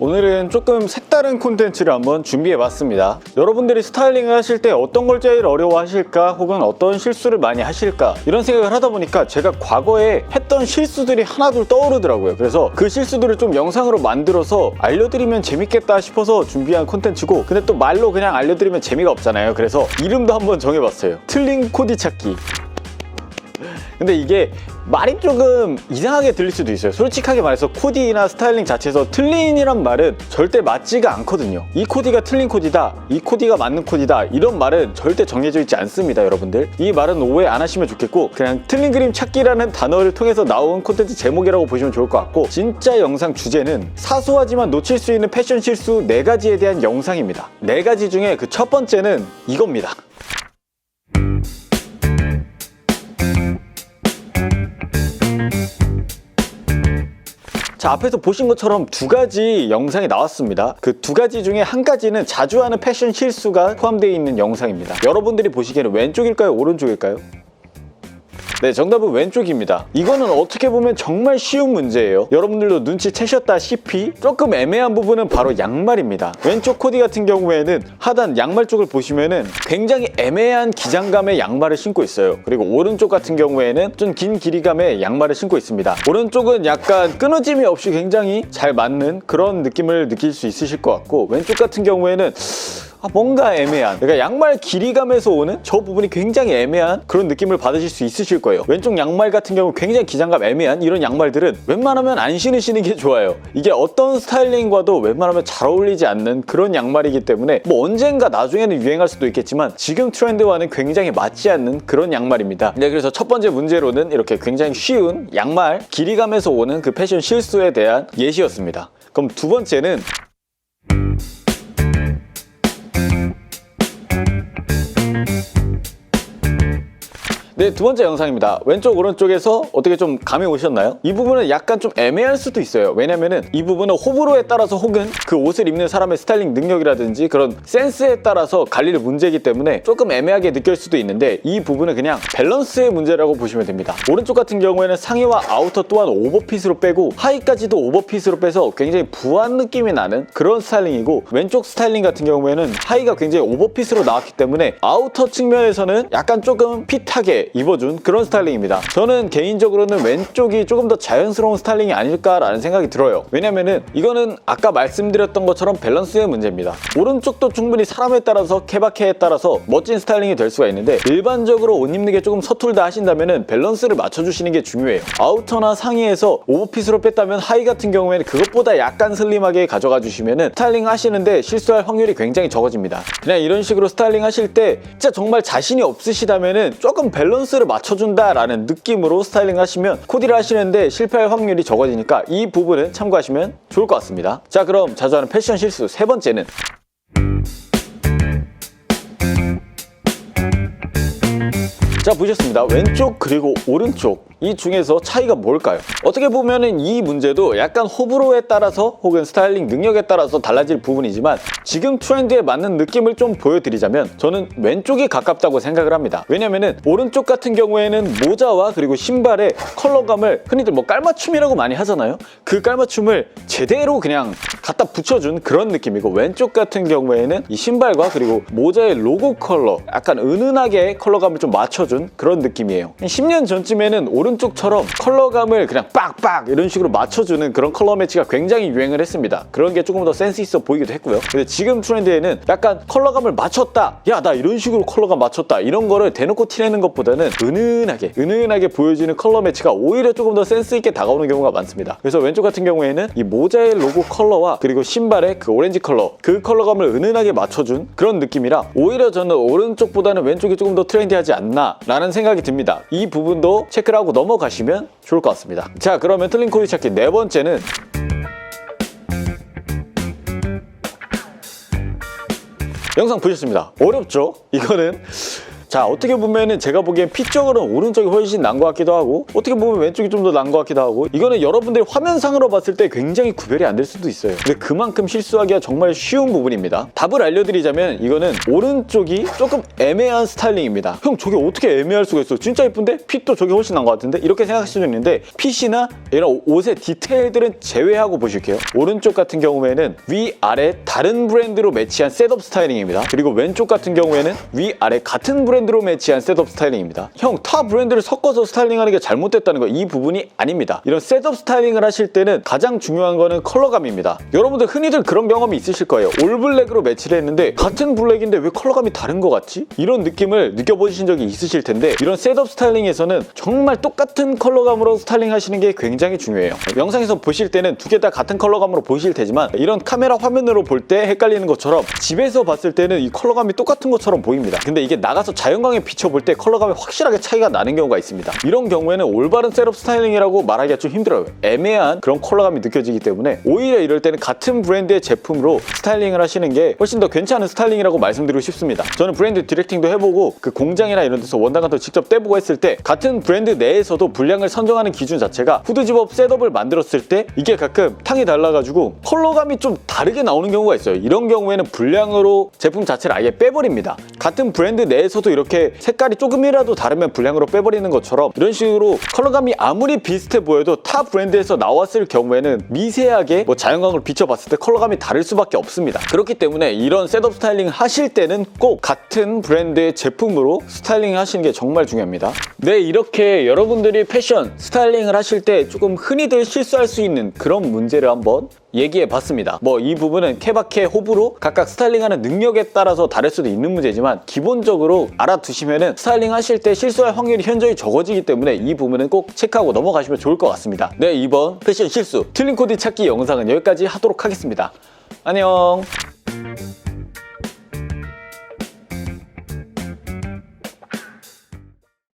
오늘은 조금 색다른 콘텐츠를 한번 준비해봤습니다. 여러분들이 스타일링을 하실 때 어떤 걸 제일 어려워하실까, 혹은 어떤 실수를 많이 하실까, 이런 생각을 하다 보니까 제가 과거에 했던 실수들이 하나둘 떠오르더라고요. 그래서 그 실수들을 좀 영상으로 만들어서 알려드리면 재밌겠다 싶어서 준비한 콘텐츠고, 근데 또 말로 그냥 알려드리면 재미가 없잖아요. 그래서 이름도 한번 정해봤어요. 틀린 코디 찾기. 근데 이게 말이 조금 이상하게 들릴 수도 있어요. 솔직하게 말해서 코디나 스타일링 자체에서 틀린이란 말은 절대 맞지가 않거든요. 이 코디가 틀린 코디다, 이 코디가 맞는 코디다, 이런 말은 절대 정해져 있지 않습니다. 여러분들, 이 말은 오해 안 하시면 좋겠고, 그냥 틀린 그림 찾기라는 단어를 통해서 나온 콘텐츠 제목이라고 보시면 좋을 것 같고, 진짜 영상 주제는 사소하지만 놓칠 수 있는 패션 실수 4가지에 대한 영상입니다. 4가지 중에 그 첫 번째는 이겁니다. 자, 앞에서 보신 것처럼 2가지 영상이 나왔습니다. 그 2가지 중에 한 가지는 자주 하는 패션 실수가 포함되어 있는 영상입니다. 여러분들이 보시기에는 왼쪽일까요? 오른쪽일까요? 네, 정답은 왼쪽입니다. 이거는 어떻게 보면 정말 쉬운 문제예요. 여러분들도 눈치채셨다시피 조금 애매한 부분은 바로 양말입니다. 왼쪽 코디 같은 경우에는 하단 양말 쪽을 보시면은 굉장히 애매한 기장감의 양말을 신고 있어요. 그리고 오른쪽 같은 경우에는 좀 긴 길이감의 양말을 신고 있습니다. 오른쪽은 약간 끊어짐이 없이 굉장히 잘 맞는 그런 느낌을 느낄 수 있으실 것 같고, 왼쪽 같은 경우에는 뭔가 애매한, 그러니까 양말 길이감에서 오는 저 부분이 굉장히 애매한 그런 느낌을 받으실 수 있으실 거예요. 왼쪽 양말 같은 경우 굉장히 기장감 애매한 이런 양말들은 웬만하면 안 신으시는 게 좋아요. 이게 어떤 스타일링과도 웬만하면 잘 어울리지 않는 그런 양말이기 때문에 뭐 언젠가 나중에는 유행할 수도 있겠지만 지금 트렌드와는 굉장히 맞지 않는 그런 양말입니다. 네, 그래서 첫 번째 문제로는 이렇게 굉장히 쉬운 양말 길이감에서 오는 그 패션 실수에 대한 예시였습니다. 그럼 두 번째는 네, 두 번째 영상입니다. 왼쪽 오른쪽에서 어떻게 좀 감이 오셨나요? 이 부분은 약간 좀 애매할 수도 있어요. 왜냐면은 이 부분은 호불호에 따라서 혹은 그 옷을 입는 사람의 스타일링 능력이라든지 그런 센스에 따라서 갈릴 문제이기 때문에 조금 애매하게 느낄 수도 있는데, 이 부분은 그냥 밸런스의 문제라고 보시면 됩니다. 오른쪽 같은 경우에는 상의와 아우터 또한 오버핏으로 빼고 하의까지도 오버핏으로 빼서 굉장히 부한 느낌이 나는 그런 스타일링이고, 왼쪽 스타일링 같은 경우에는 하의가 굉장히 오버핏으로 나왔기 때문에 아우터 측면에서는 약간 조금 핏하게 입어준 그런 스타일링입니다. 저는 개인적으로는 왼쪽이 조금 더 자연스러운 스타일링이 아닐까라는 생각이 들어요. 왜냐면은 이거는 아까 말씀드렸던 것처럼 밸런스의 문제입니다. 오른쪽도 충분히 사람에 따라서 케바케에 따라서 멋진 스타일링이 될 수가 있는데, 일반적으로 옷 입는 게 조금 서툴다 하신다면은 밸런스를 맞춰주시는 게 중요해요. 아우터나 상의에서 오버핏으로 뺐다면 하의 같은 경우에는 그것보다 약간 슬림하게 가져가 주시면은 스타일링 하시는데 실수할 확률이 굉장히 적어집니다. 그냥 이런 식으로 스타일링 하실 때 진짜 정말 자신이 없으시다면은 조금 밸런스를 맞춰준다라는 느낌으로 스타일링 하시면 코디를 하시는데 실패할 확률이 적어지니까 이 부분은 참고하시면 좋을 것 같습니다. 자, 그럼 자주 하는 패션 실수 세 번째는 자, 보셨습니다. 왼쪽 그리고 오른쪽 이 중에서 차이가 뭘까요? 어떻게 보면은 이 문제도 약간 호불호에 따라서 혹은 스타일링 능력에 따라서 달라질 부분이지만, 지금 트렌드에 맞는 느낌을 좀 보여드리자면 저는 왼쪽이 가깝다고 생각을 합니다. 왜냐면은 오른쪽 같은 경우에는 모자와 그리고 신발의 컬러감을 흔히들 뭐 깔맞춤이라고 많이 하잖아요. 그 깔맞춤을 제대로 그냥 갖다 붙여준 그런 느낌이고, 왼쪽 같은 경우에는 이 신발과 그리고 모자의 로고 컬러 약간 은은하게 컬러감을 좀 맞춰준 그런 느낌이에요. 10년 전쯤에는 오른쪽처럼 컬러감을 그냥 빡빡 이런 식으로 맞춰주는 그런 컬러 매치가 굉장히 유행을 했습니다. 그런 게 조금 더 센스 있어 보이기도 했고요. 근데 지금 트렌드에는 약간 컬러감을 맞췄다, 야 나 이런 식으로 컬러감 맞췄다, 이런 거를 대놓고 티내는 것보다는 은은하게 보여지는 컬러 매치가 오히려 조금 더 센스 있게 다가오는 경우가 많습니다. 그래서 왼쪽 같은 경우에는 이 모자의 로고 컬러와 그리고 신발의 그 오렌지 컬러, 그 컬러감을 은은하게 맞춰준 그런 느낌이라 오히려 저는 오른쪽보다는 왼쪽이 조금 더 트렌디하지 않나 라는 생각이 듭니다. 이 부분도 체크를 하고 넘어가시면 좋을 것 같습니다. 자, 그러면 틀린 코디 찾기 네 번째는 영상 보셨습니다. 어렵죠? 이거는 자, 어떻게 보면은 제가 보기엔 핏 쪽으로는 오른쪽이 훨씬 나은 것 같기도 하고 어떻게 보면 왼쪽이 좀 더 나은 것 같기도 하고 이거는 여러분들이 화면상으로 봤을 때 굉장히 구별이 안 될 수도 있어요. 근데 그만큼 실수하기가 정말 쉬운 부분입니다. 답을 알려드리자면 이거는 오른쪽이 조금 애매한 스타일링입니다. 형 저게 어떻게 애매할 수가 있어? 진짜 예쁜데? 핏도 저게 훨씬 나은 것 같은데? 이렇게 생각하실 수 있는데 핏이나 이런 옷의 디테일들은 제외하고 보실게요. 오른쪽 같은 경우에는 위아래 다른 브랜드로 매치한 셋업 스타일링입니다. 그리고 왼쪽 같은 경우에는 위아래 같은 브랜드로 매치한 셋업 스타일링입니다. 형 타 브랜드를 섞어서 스타일링하는 게 잘못됐다는 거 이 부분이 아닙니다. 이런 셋업 스타일링을 하실 때는 가장 중요한 거는 컬러감입니다. 여러분들 흔히들 그런 경험이 있으실 거예요. 올블랙으로 매치를 했는데 같은 블랙인데 왜 컬러감이 다른 것 같지? 이런 느낌을 느껴보신 적이 있으실 텐데 이런 셋업 스타일링에서는 정말 똑같은 컬러감으로 스타일링 하시는 게 굉장히 중요해요. 영상에서 보실 때는 두 개 다 같은 컬러감으로 보실 테지만 이런 카메라 화면으로 볼 때 헷갈리는 것처럼 집에서 봤을 때는 이 컬러감이 똑같은 것처럼 보입니다. 근데 이게 나가서 자연광에 비춰볼 때 컬러감이 확실하게 차이가 나는 경우가 있습니다. 이런 경우에는 올바른 셋업 스타일링이라고 말하기가 좀 힘들어요. 애매한 그런 컬러감이 느껴지기 때문에 오히려 이럴 때는 같은 브랜드의 제품으로 스타일링을 하시는 게 훨씬 더 괜찮은 스타일링이라고 말씀드리고 싶습니다. 저는 브랜드 디렉팅도 해보고 그 공장이나 이런 데서 원단감도 직접 떼보고 했을 때 같은 브랜드 내에서도 분량을 선정하는 기준 자체가 후드 집업 셋업을 만들었을 때 이게 가끔 탕이 달라가지고 컬러감이 좀 다르게 나오는 경우가 있어요. 이런 경우에는 분량으로 제품 자체를 아예 빼버립니다. 같은 브랜드 내에서도 이렇게 색깔이 조금이라도 다르면 분량으로 빼버리는 것처럼 이런 식으로 컬러감이 아무리 비슷해 보여도 타 브랜드에서 나왔을 경우에는 미세하게 자연광을 비춰봤을 때 컬러감이 다를 수밖에 없습니다. 그렇기 때문에 이런 셋업 스타일링 하실 때는 꼭 같은 브랜드의 제품으로 스타일링 하시는 게 정말 중요합니다. 네, 이렇게 여러분들이 패션 스타일링을 하실 때 조금 흔히들 실수할 수 있는 그런 문제를 한번 얘기해 봤습니다. 이 부분은 케바케, 호불호 각각 스타일링하는 능력에 따라서 다를 수도 있는 문제지만 기본적으로 알아두시면은 스타일링 하실 때 실수할 확률이 현저히 적어지기 때문에 이 부분은 꼭 체크하고 넘어가시면 좋을 것 같습니다. 네, 이번 패션 실수 틀린 코디 찾기 영상은 여기까지 하도록 하겠습니다. 안녕.